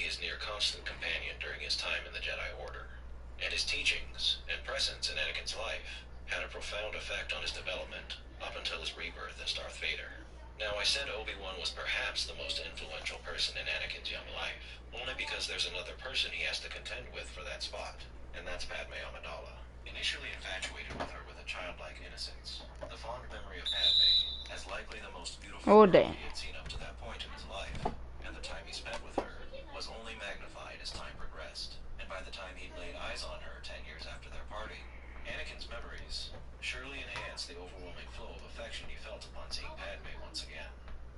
his near constant companion during his time in the Jedi Order, and his teachings and presence in Anakin's life had a profound effect on his development up until his rebirth as Darth Vader. Now, I said Obi-Wan was perhaps the most influential person in Anakin's young life, only because there's another person he has to contend with for that spot, and that's Padme Amidala. Initially infatuated with her with a childlike innocence, the fond memory of Padme as likely the most beautiful girl he had seen up to that point in his life, and the time he spent with her was only magnified as time progressed, and by the time he'd laid eyes on her 10 years after their parting, Anakin's memories surely enhanced the overwhelming flow of affection he felt upon seeing Padme once again.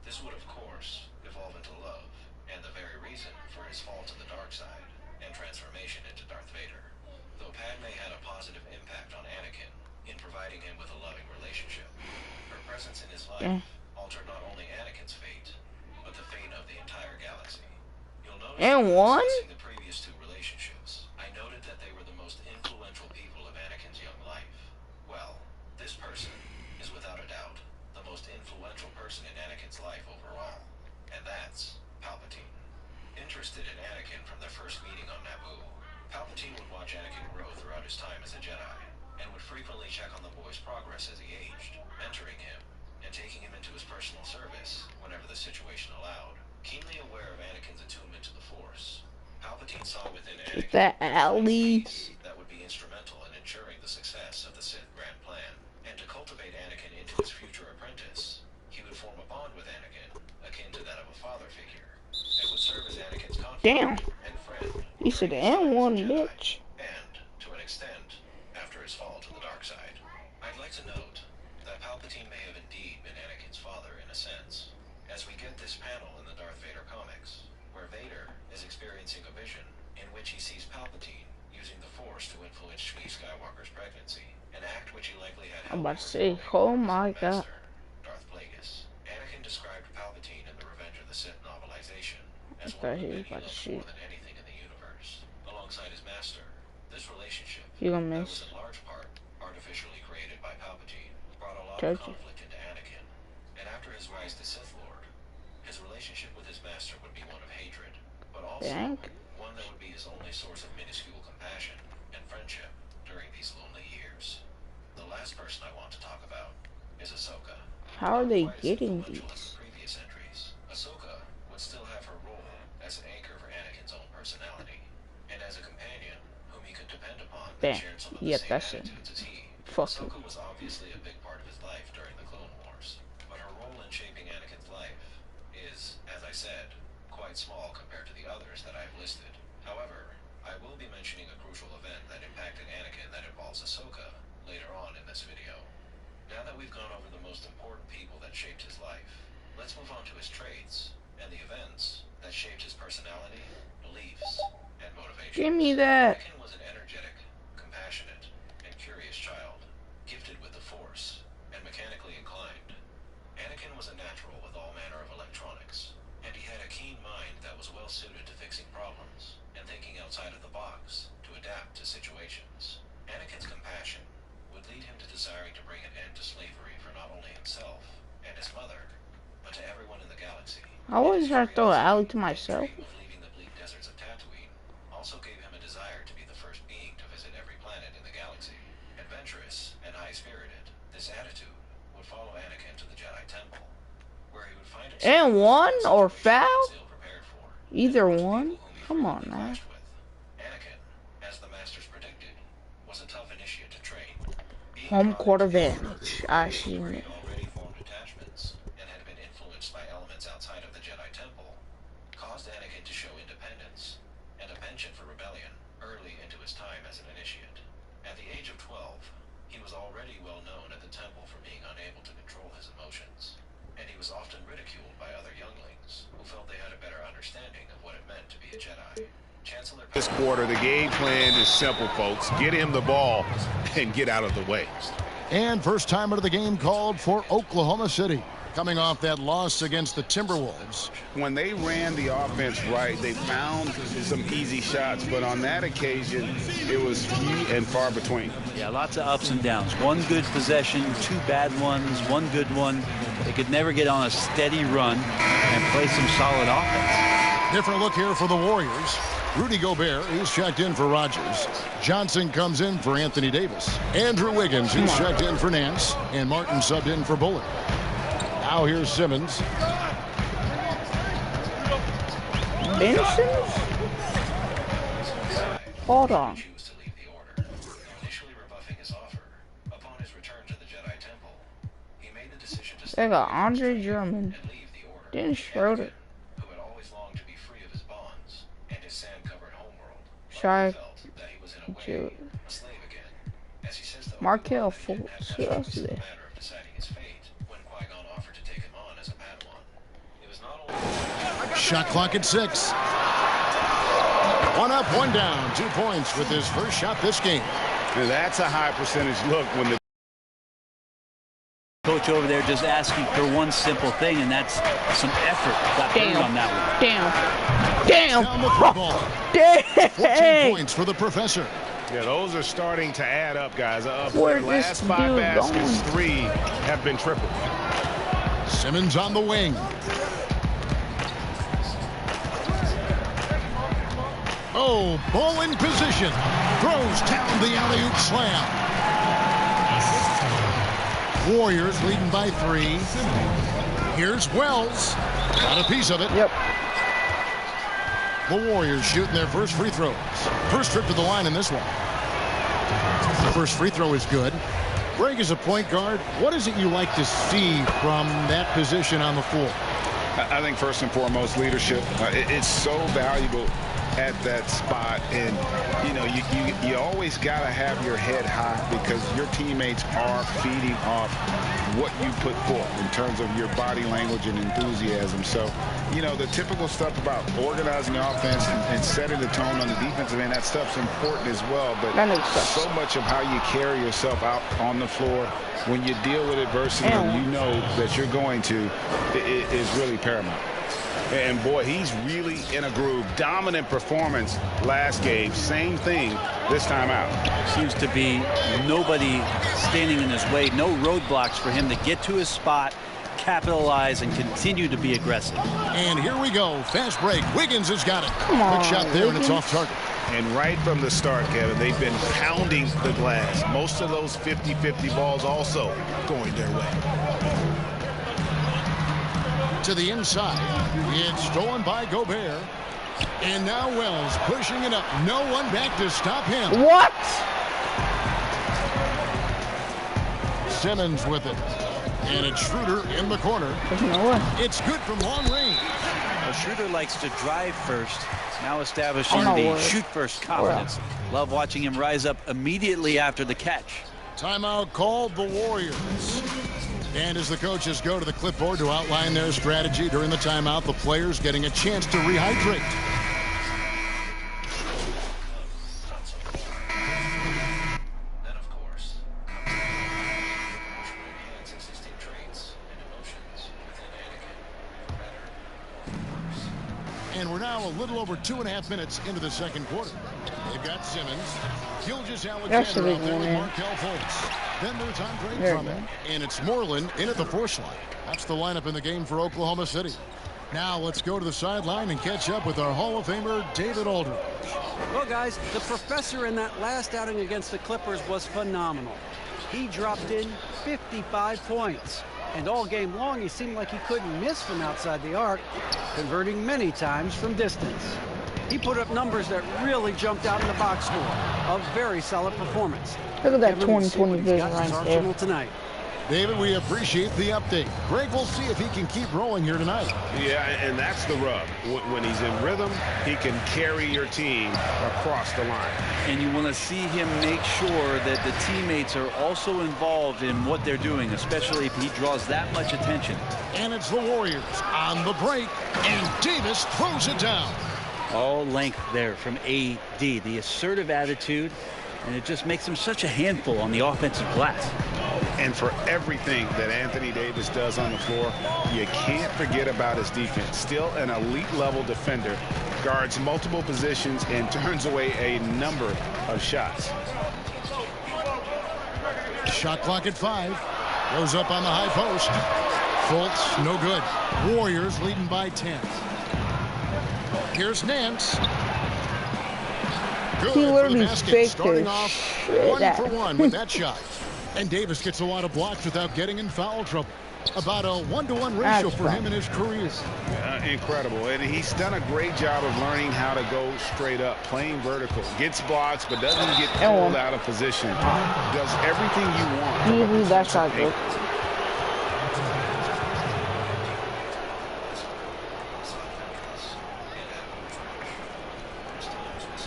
This would, of course, evolve into love, and the very reason for his fall to the dark side and transformation into Darth Vader. Though Padme had a positive impact on Anakin in providing him with a loving relationship, her presence in his life altered not only Anakin's fate, but the fate of the entire galaxy. You'll notice that the previous two relationships, I noted that they were the most influential people of Anakin's young life. Well, this person is without a doubt the most influential person in Anakin's life overall, and that's Palpatine. Interested in Anakin from their first meeting on Naboo, Palpatine would watch Anakin grow throughout his time as a Jedi, and would frequently check on the boy's progress as he aged, mentoring him, and taking him into his personal service whenever the situation allowed. Keenly aware of Anakin's attunement to the Force, Palpatine saw within Anakin that would be instrumental in ensuring the success of the Sith grand plan, and to cultivate Anakin into his future apprentice, he would form a bond with Anakin, akin to that of a father figure, and would serve as Anakin's confidant and friend. You said N1, bitch. And, to an extent, after his fall to the dark side. I'd like to note that Palpatine may have indeed been Anakin's father in a sense, as we get this panel in the Darth Vader comics, where Vader is experiencing a vision in which he sees Palpatine using the Force to influence Shmi Skywalker's pregnancy, an act which he likely had I'm about to say, oh my god. Darth Plagueis. Anakin described Palpatine in the Revenge of the Sith novelization as one of the men he loved more than anything in the universe. Alongside his master, this relationship that was in large part artificially created by Palpatine brought a lot of conflict into Anakin, and after his rise to Sith Lord, his relationship with his master would be one of hatred, but also one that would be his only source of minuscule compassion and friendship during these lonely years. The last person I want to talk about is Ahsoka. How are they getting these? Previous entries, Ahsoka would still have her role as an anchor for Anakin's own personality, and as a companion whom he could depend upon that shared some of the same attitudes as he. Ahsoka was obviously a big part of his life during the Clone Wars, but her role in shaping Anakin's life is, as I said, quite small compared to the others that I've listed. However, I will be mentioning a crucial event that impacted Anakin that involves Ahsoka later on in this video. Now that we've gone over the most important people that shaped his life, let's move on to his traits and the events that shaped his personality, beliefs, and motivations. Give me that. Anakin was an energetic, compassionate, and curious child, gifted with the Force, and mechanically inclined. Anakin was a natural with all manner of electronics, and he had a keen mind that was well suited to fixing problems and thinking outside of the box to adapt to situations. Anakin's compassion would lead him to desiring to bring an end to slavery for not only himself and his mother, but to everyone in the galaxy. I always try to throw an alley to myself. Leaving the bleak deserts of Tatooine also gave him a desire to be the first being to visit every planet in the galaxy. Adventurous and high-spirited, this attitude would follow Anakin to the Jedi Temple, where he would find and one or foul? Either one? Come on, man. Anakin, as the masters predicted, was a tough initiate to train. Home court advantage. I see it. Already formed attachments and had been influenced by elements outside of the Jedi Temple, caused Anakin to show independence and a penchant for rebellion early into his time as an initiate. At the age of 12, he was already well known at the temple for being unable to control his emotions, and he was often ridiculed by other younglings who felt they had a better understanding of what it meant to be a Jedi. This quarter, the game plan is simple, folks. Get him the ball and get out of the way. And first time of the game called for Oklahoma City, coming off that loss against the Timberwolves. When they ran the offense right, they found some easy shots, but on that occasion, it was few and far between. Yeah, lots of ups and downs. One good possession, two bad ones, one good one. They could never get on a steady run and play some solid offense. Different look here for the Warriors. Rudy Gobert, he's checked in for Rogers. Johnson comes in for Anthony Davis. Andrew Wiggins, he's checked in for Nance. And Martin subbed in for Bullard. Now here's Simmons. Ben Simmons? Hold on. They got Andre Drummond. Dennis Schroeder. Shy. Markelle Fultz. Who else is there? Shot clock at 6. 1 up, 1 down. 2 points with his first shot this game. Now that's a high percentage look when the coach over there just asking for one simple thing, and that's some effort. Got burned on that one. Damn. Down the throw ball. Dang. 14 points for the professor. Yeah, those are starting to add up, guys. Where's Their last this 5 dude baskets, going? 3 have been triple. Simmons on the wing. Oh, ball in position. Throws down the alley-oop slam. Warriors leading by 3. Here's Wells. Got a piece of it. Yep. The Warriors shooting their first free throws. First trip to the line in this one. The first free throw is good. Greg, as a point guard, what is it you like to see from that position on the floor? I think first and foremost, leadership. It's so valuable at that spot, and you know you always got to have your head high because your teammates are feeding off what you put forth in terms of your body language and enthusiasm. So you know the typical stuff about organizing the offense and setting the tone on the defensive end, that stuff's important as well, but so much of how you carry yourself out on the floor when you deal with adversity and you know that you're going to is really paramount. And boy, he's really in a groove. Dominant performance last game. Same thing this time out. Seems to be nobody standing in his way. No roadblocks for him to get to his spot, capitalize, and continue to be aggressive. And here we go. Fast break. Wiggins has got it. Come on, quick shot there, and it's off target. And right from the start, Kevin, they've been pounding the glass. Most of those 50-50 balls also going their way. To the inside. It's stolen by Gobert. And now Wells pushing it up. No one back to stop him. What? Simmons with it. And it's Schroeder in the corner. It's good from long range. Well, Schroeder likes to drive first. Now establishing the shoot first confidence. Love watching him rise up immediately after the catch. Timeout called the Warriors. And as the coaches go to the clipboard to outline their strategy during the timeout, the players getting a chance to rehydrate. And we're now a little over 2.5 minutes into the second quarter. They've got Simmons, Gilgeous-Alexander out there with Markelle Fultz. Then there's Andre Drummond, and it's Moreland in at the 4 slot. That's the lineup in the game for Oklahoma City. Now let's go to the sideline and catch up with our Hall of Famer, David Aldridge. Well, guys, the professor in that last outing against the Clippers was phenomenal. He dropped in 55 points. And all game long, he seemed like he couldn't miss from outside the arc, converting many times from distance. He put up numbers that really jumped out in the box score. A very solid performance. Look at that 20/20 vision right there. Tonight. David, we appreciate the update. Greg, we'll see if he can keep rolling here tonight. Yeah, and that's the rub. When he's in rhythm, he can carry your team across the line. And you want to see him make sure that the teammates are also involved in what they're doing, especially if he draws that much attention. And it's the Warriors on the break, and Davis throws it down. All length there from AD, the assertive attitude, and it just makes him such a handful on the offensive glass. And for everything that Anthony Davis does on the floor, you can't forget about his defense. Still an elite level defender, guards multiple positions and turns away a number of shots. Shot clock at 5. Goes up on the high post. Fultz, no good. Warriors leading by 10. Here's Nance. He Good for the literally basket, faked starting his off shit 1 out. for 1 with that shot. And Davis gets a lot of blocks without getting in foul trouble. About a 1-to-1 ratio for him in his career. Incredible. And he's done a great job of learning how to go straight up, playing vertical. Gets blocks, but doesn't get pulled out of position. Does everything you want. He lose that shot, though.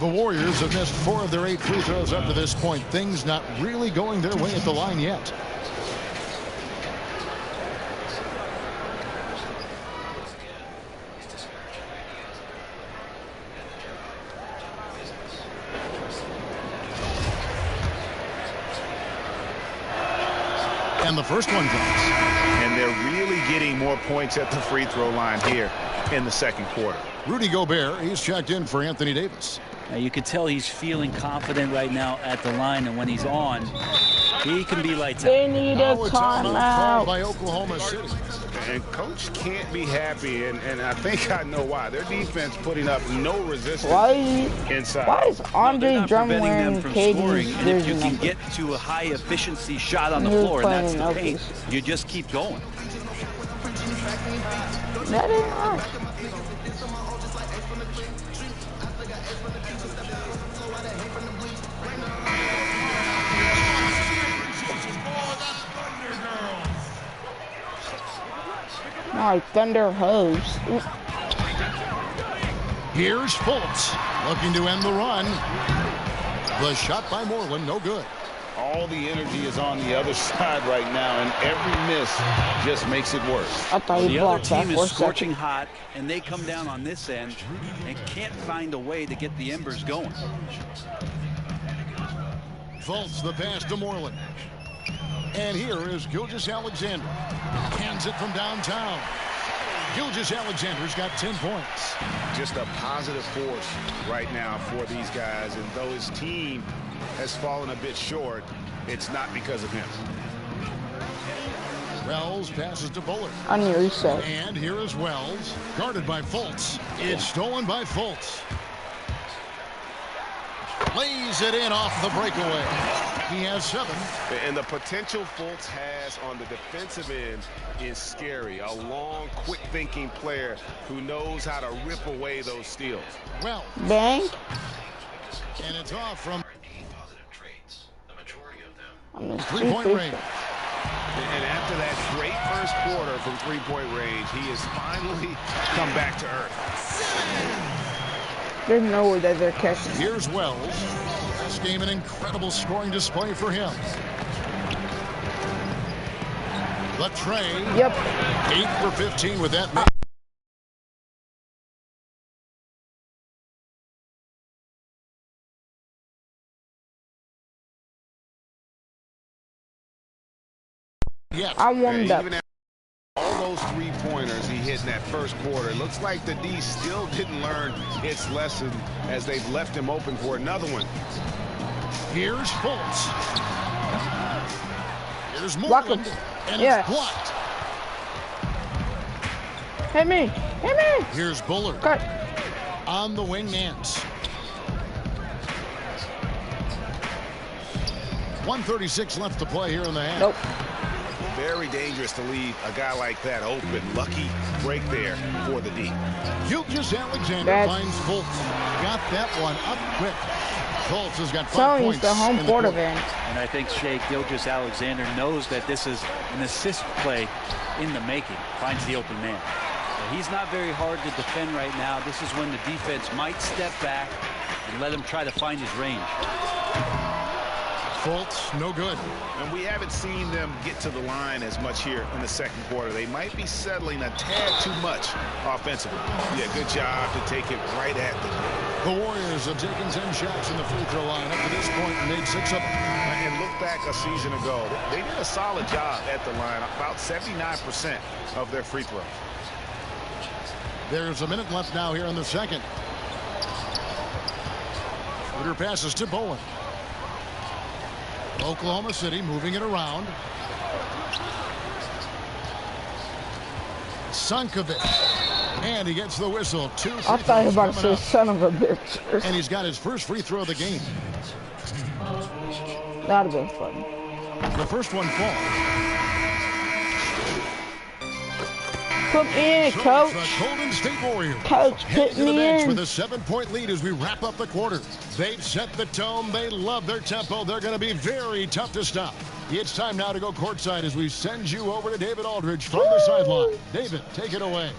The Warriors have missed 4 of their 8 free throws up to this point. Things not really going their way at the line yet. And the first one drops. And they're really getting more points at the free throw line here in the second quarter. Rudy Gobert, he's checked in for Anthony Davis. Now you can tell he's feeling confident right now at the line, and when he's on, he can be lights out. They need a timeout timeout. by Oklahoma City. And coach can't be happy, and I think I know why. Their defense putting up no resistance inside. Why is Andre Not Drummond preventing wearing them from scoring, KD's and if you jersey can number? get to a high efficiency shot on the He was floor, and playing that's in the paint, Elvis. you just keep going. That ain't right. My Thunder hose. Here's Fultz looking to end the run. The shot by Moreland, no good. All the energy is on the other side right now, and every miss just makes it worse. I thought he The other blocked that team for a is scorching second. hot, and they come down on this end and can't find a way to get the embers going. Fultz the pass to Moreland. And here is Gilgeous-Alexander. Hands it from downtown. Gilgeous-Alexander's got 10 points. Just a positive force right now for these guys, and though his team has fallen a bit short, it's not because of him. Wells passes to Bullard. On your reset. And here is Wells, guarded by Fultz. It's stolen by Fultz. Lays it in off the breakaway. He has 7. And the potential Fultz has on the defensive end is scary. A long, quick-thinking player who knows how to rip away those steals. Well, Bang. and it's off from Positive traits, the majority of them. On the three-point range. And after that great first quarter from three-point range, he has finally come back to earth. There's no way that they're catching. Here's Wells. This game an incredible scoring display for him. The tray. Yep. 8 for 15 with that. Yeah. I warmed up. Even after all those three-pointers he hit in that first quarter, it looks like the D still didn't learn its lesson as they've left him open for another one. Here's Fultz. Here's Block Moreland. him. And Yeah. it's blocked. Hit me. Hit me. Here's Bullard. Cut. On the wing, Nance. 1:36 left to play here in the half. Nope. Very dangerous to leave a guy like that open. Lucky break there for the D. Gilgeous-Alexander finds Fultz. Got that one up quick. Fultz has got 5 Telling you, points. it's the home in court quarter. advantage. And I think Shea Gilgeous-Alexander knows that this is an assist play in the making. Finds the open man. So he's not very hard to defend right now. This is when the defense might step back and let him try to find his range. Fultz, no good. And we haven't seen them get to the line as much here in the second quarter. They might be settling a tad too much offensively. Yeah, good job to take it right at them. The Warriors have taken 10 shots in the free throw line up to this point and made 6 of them. And look back a season ago, they did a solid job at the line, about 79% of their free throws. There's a minute left now here in the second. Schroeder passes to Bowen. Oklahoma City moving it around. Sankovic. And he gets the whistle. 2 free I thought you were about to throws say coming son of a bitch. up. And he's got his first free throw of the game. That'd have been fun. The first one falls. Put me in, coach. The Golden State Warriors. Coach, put to the me bench in. with a 7-point lead as we wrap up the quarter. They've set the tone. They love their tempo. They're going to be very tough to stop. It's time now to go courtside as we send you over to David Aldridge from the sideline. David, take it away.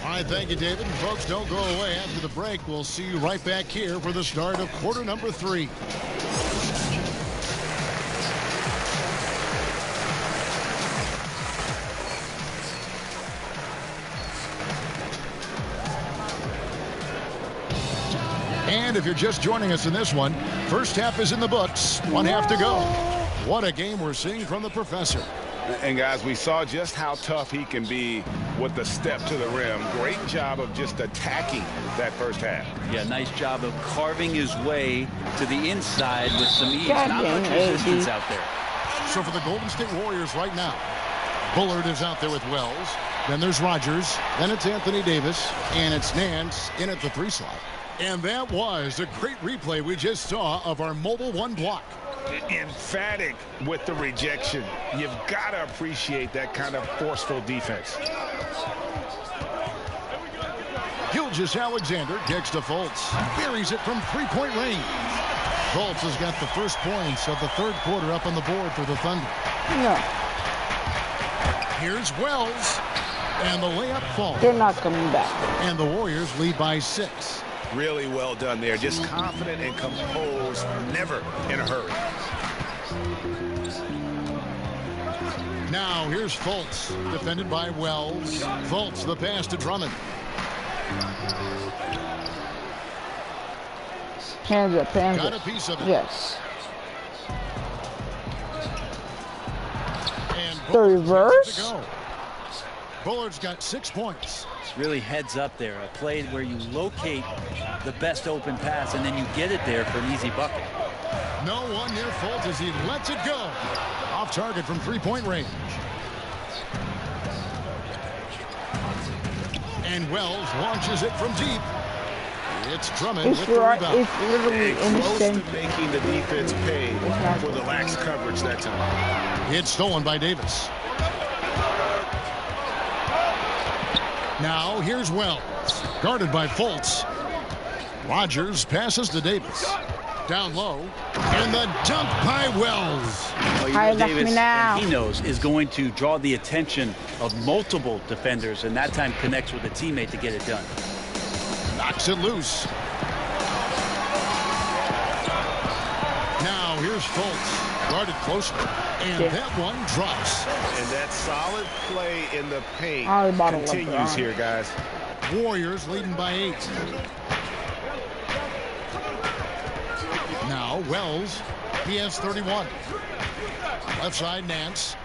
All right, thank you, David. And folks, don't go away. After the break, we'll see you right back here for the start of quarter number 3. And if you're just joining us in this one, first half is in the books. 1 half to go. What a game we're seeing from the professor. And guys, we saw just how tough he can be with the step to the rim. Great job of just attacking that first half. Yeah, nice job of carving his way to the inside with some ease. God Not dang much it, resistance AD. out there. So for the Golden State Warriors right now, Bullard is out there with Wells. Then there's Rogers. Then it's Anthony Davis. And it's Nance in at the 3 slot. And that was a great replay we just saw of our Mobile 1 block. Emphatic with the rejection. You've got to appreciate that kind of forceful defense. Gilgeous-Alexander kicks to Fultz. Buries it from 3-point range. Fultz has got the first points of the third quarter up on the board for the Thunder. No, Here's Wells. And the layup falls. they're not coming back. And the Warriors lead by 6. Really well done there. Just confident and composed, never in a hurry. Now here's Fultz, defended by Wells. Fultz, the pass to Drummond. Hands up, hands Got a up. piece of it. Yes. And The Bullard's reverse? to go. Bullard's got 6 points. It's really heads up there. A play where you locate the best open pass and then you get it there for an easy bucket. No one near Fultz as he lets it go. Off target from 3-point range. And Wells launches it from deep. It's Drummond It's with the right. rebound. It's literally Close to instant. making the defense pay for the lax coverage that time. It's stolen by Davis. Now here's Wells, guarded by Fultz. Rogers passes to Davis. Down low, and the dunk by Wells. Well, you Hi, know, left me Davis, now. and he knows, is going to draw the attention of multiple defenders, and that time connects with a teammate to get it done. Knocks it loose. Now here's Fultz, guarded closely, and that one drops. And that solid play in the paint I was about to let continues that. here, guys. Warriors leading by 8. Now Wells, he has 31. Left side, Nance.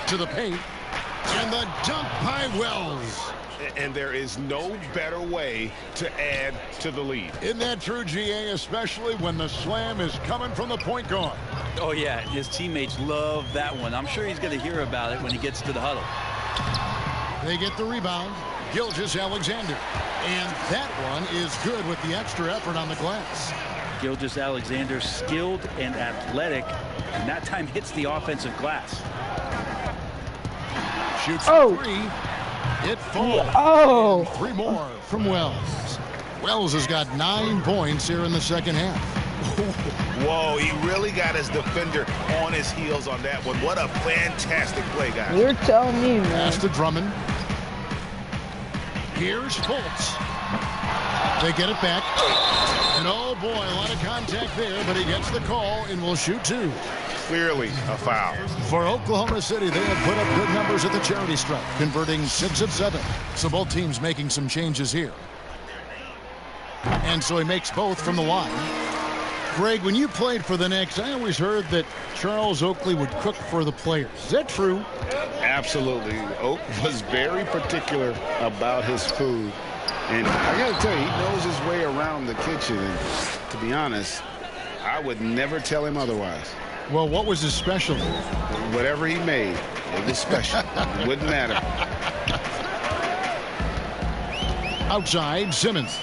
To the paint. And the dunk by Wells. And there is no better way to add to the lead. Isn't that true, GA, especially when the slam is coming from the point guard? Oh, yeah, his teammates love that one. I'm sure he's going to hear about it when he gets to the huddle. They get the rebound. Gilgeous-Alexander. And that one is good with the extra effort on the glass. Gilgeous-Alexander, skilled and athletic, and that time hits the offensive glass. Shoots Oh. 3. It falls. Oh. And 3 more from Wells. Wells has got 9 points here in the second half. Whoa, he really got his defender on his heels on that one. What a fantastic play, guys. You're telling me, man. Pass to Drummond. Here's Fultz. They get it back. And oh boy, a lot of contact there, but he gets the call and will shoot 2. Clearly a foul. For Oklahoma City, they have put up good numbers at the charity stripe, converting 6 of 7. So both teams making some changes here. And so he makes both from the line. Greg, when you played for the Knicks, I always heard that Charles Oakley would cook for the players. Is that true? Absolutely. Oak was very particular about his food. And I got to tell you, he knows his way around the kitchen. And to be honest, I would never tell him otherwise. Well, what was his special? Whatever he made, it was special. It wouldn't matter. Outside, Simmons.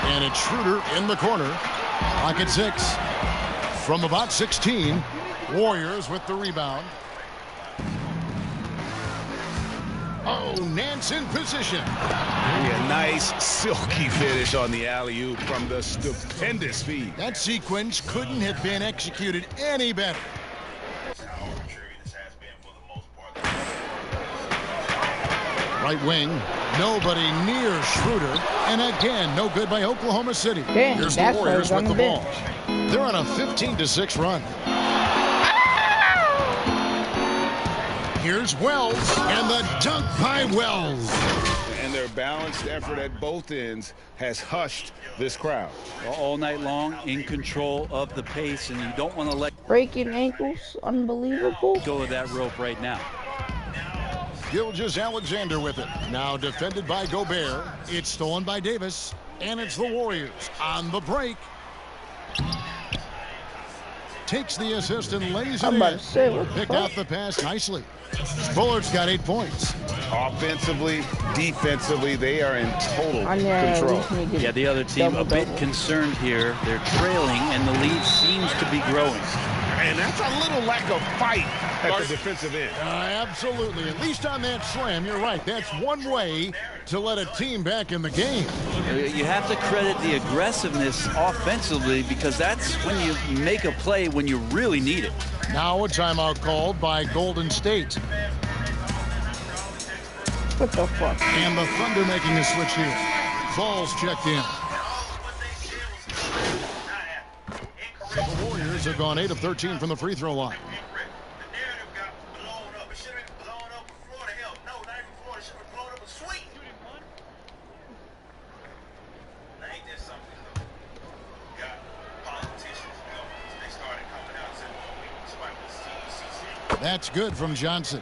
And it's Schroeder in the corner. Clock at 6. From about 16, Warriors with the rebound. Oh, Nance in position. Yeah, nice silky finish on the alley-oop from the stupendous feed. That sequence couldn't have been executed any better. Right wing, nobody near Schroeder. And again, no good by Oklahoma City. Damn, Here's the that's Warriors on with the the ball. bench. They're on a 15-6 run. Here's Wells, and the dunk by Wells. And their balanced effort at both ends has hushed this crowd. All night long, in control of the pace, and you don't want to let Breaking ankles, unbelievable. go of that rope right now. Gilgeous-Alexander with it. Now defended by Gobert. It's stolen by Davis. And it's the Warriors on the break. Takes the assist and lays it I'm about in. to say, what the Picked fuck? out the pass nicely. Bullard's got 8 points. Offensively, defensively, they are in total I at control. least need to Yeah, the other team a bit double-double. concerned here. They're trailing, and the lead seems to be growing. And that's a little lack of fight at the defensive end. Absolutely. At least on that slam, you're right. That's one way to let a team back in the game. You have to credit the aggressiveness offensively, because that's when you make a play when you really need it. Now a timeout called by Golden State. What the fuck? And the Thunder making a switch here. Ball's checked in. The Warriors have gone 8 of 13 from the free throw line. That's good from Johnson.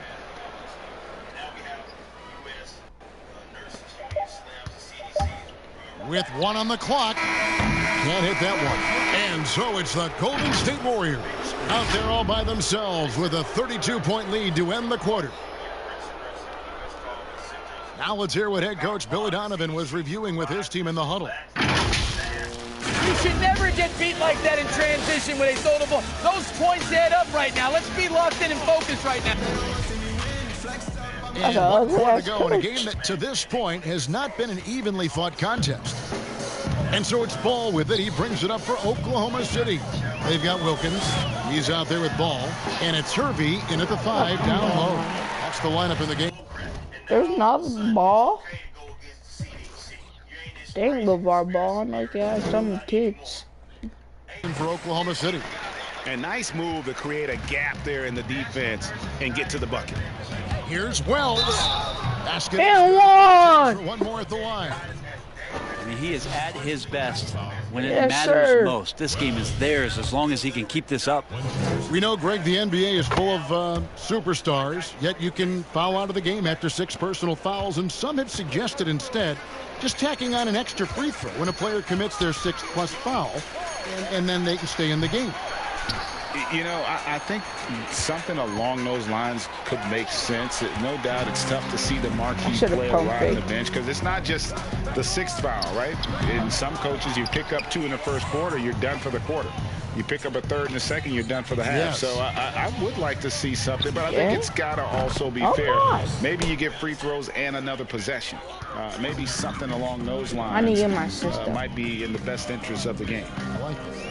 With 1 on the clock. Can't hit that one. And so it's the Golden State Warriors out there all by themselves with a 32-point lead to end the quarter. Now let's hear what head coach Billy Donovan was reviewing with his team in the huddle. You should never get beat like that in transition when they throw the ball. Those points add up right now. Let's be locked in and focused right now. And 1 quarter to go in a game that to this point has not been an evenly fought contest. And so it's Ball with it. He brings it up for Oklahoma City. They've got Wilkins. He's out there with Ball. And it's Hervey in at the 5 down low. That's the lineup in the game. There's not a ball. Dang, LeVar Ball, like some kids. For Oklahoma City. A nice move to create a gap there in the defense and get to the bucket. Here's Wells. Basket. And one. One more at the line. I mean, he is at his best when it Yes, matters sir. most. This game is theirs as long as he can keep this up. We know, Greg, the NBA is full of superstars, yet you can foul out of the game after 6 personal fouls, and some have suggested instead just tacking on an extra free throw when a player commits their 6th+ foul, and then they can stay in the game. You know, I think something along those lines could make sense. No doubt it's tough to see the marquee player ride on the bench because it's not just the 6th foul, right? In some coaches, you pick up 2 in the first quarter, you're done for the quarter. You pick up a 3rd in the second, you're done for the half. Yes. So I would like to see something, but I think it's got to also be fair. Maybe you get free throws and another possession. Maybe something along those lines I need to get my sister. might be in the best interest of the game. I like it.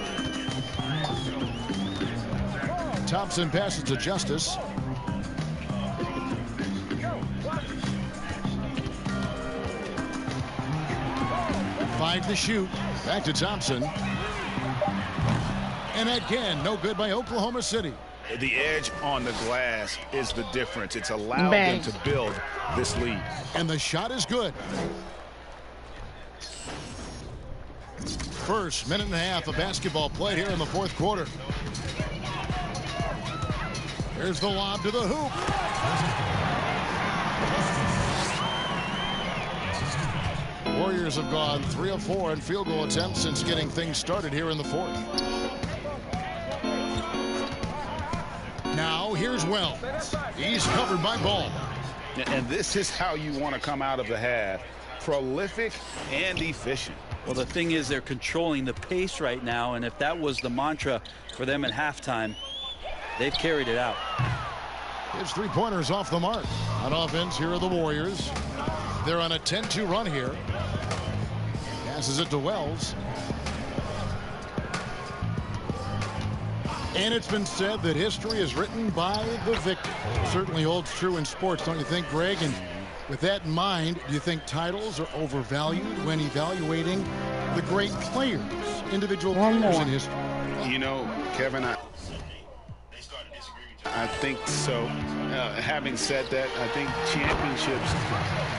Thompson passes to Justice. Five to shoot. Back to Thompson. And again, no good by Oklahoma City. The edge on the glass is the difference. It's allowed them to build this lead. And the shot is good. First minute and a half of basketball played here in the 4th quarter. There's the lob to the hoop. Warriors have gone 3 of 4 in field goal attempts since getting things started here in the fourth. Now here's Wells. He's covered by Ball. And this is how you want to come out of the half. Prolific and efficient. Well, the thing is, they're controlling the pace right now, and if that was the mantra for them at halftime, they've carried it out. His three-pointers off the mark. On offense, here are the Warriors. They're on a 10-2 run here. Passes it to Wells. And it's been said that history is written by the victor. Certainly holds true in sports, don't you think, Greg? And with that in mind, do you think titles are overvalued when evaluating the great players, individual players in history? You know, Kevin, I think so. Having said that, I think championships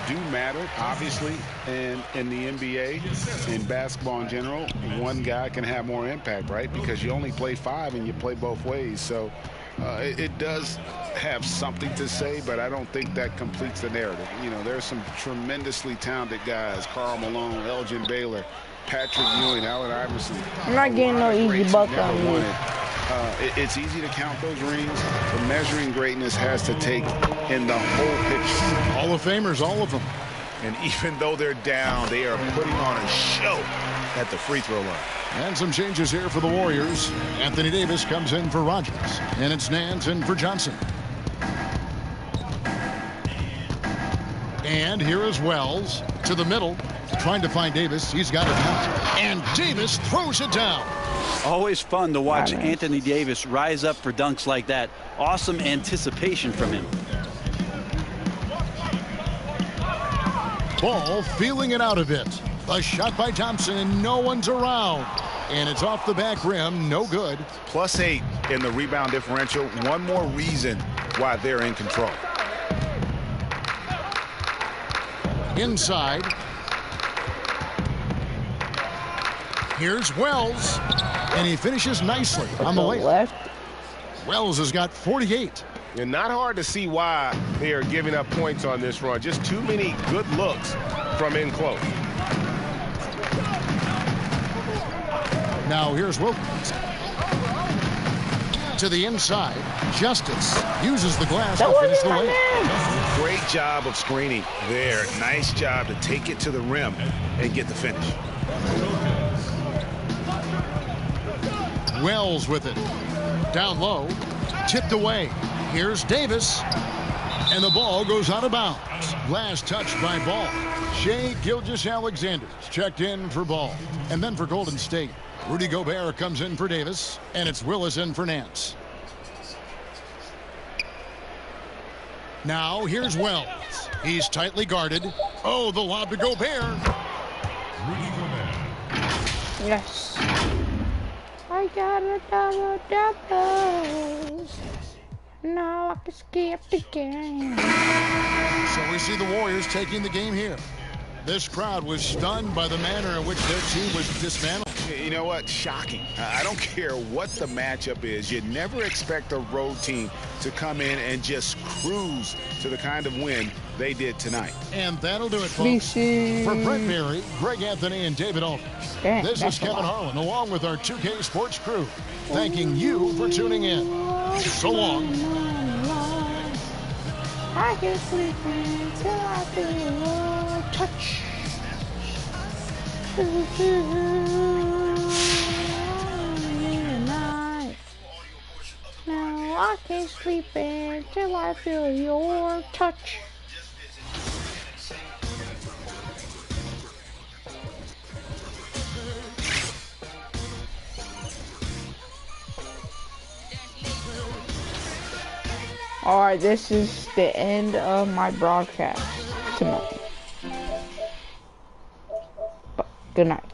do matter, obviously, and in the NBA, in basketball in general, one guy can have more impact, right? Because you only play 5 and you play both ways. So it does have something to say, but I don't think that completes the narrative. You know, there's some tremendously talented guys, Karl Malone, Elgin Baylor, Patrick Ewing, Allen Iverson. I'm not getting no easy bucket on me. It's easy to count those rings, but measuring greatness has to take in the whole picture. Hall of Famers, all of them. And even though they're down, they are putting on a show at the free throw line. And some changes here for the Warriors. Anthony Davis comes in for Rogers. And it's Nance in for Johnson. And here is Wells to the middle, trying to find Davis. He's got it now. And Davis throws it down. Always fun to watch Anthony Davis rise up for dunks like that. Awesome anticipation from him. Ball feeling it out a bit. A shot by Thompson, and no one's around. And it's off the back rim, no good. +8 in the rebound differential. One more reason why they're in control. Inside. Here's Wells. And he finishes nicely on the left. Wells has got 48. And not hard to see why they are giving up points on this run. Just too many good looks from in close. Now here's Wilkins. To the inside. Justice uses the glass to finish the lane. Great job of screening there. Nice job to take it to the rim and get the finish. Wells with it. Down low. Tipped away. Here's Davis. And the ball goes out of bounds. Last touch by Ball. Shai Gilgeous-Alexander checked in for Ball. And then for Golden State, Rudy Gobert comes in for Davis. And it's Willis in for Nance. Now here's Wells. He's tightly guarded. Oh, the lob to Gobert. Rudy Gobert. Yes. I got a double. Now I can skip the game. So we see the Warriors taking the game here. This crowd was stunned by the manner in which their team was dismantled. You know what? Shocking. I don't care what the matchup is. You never expect a road team to come in and just cruise to the kind of win they did tonight. And that'll do it, folks. For Brent Berry, Greg Anthony, and David Aldridge, this is Kevin Harlan, along with our 2K Sports crew, thanking you for tuning in. So long. I can sleep until I feel your touch. Now I can't sleep until I feel your touch. Alright, this is the end of my broadcast tonight. Good night.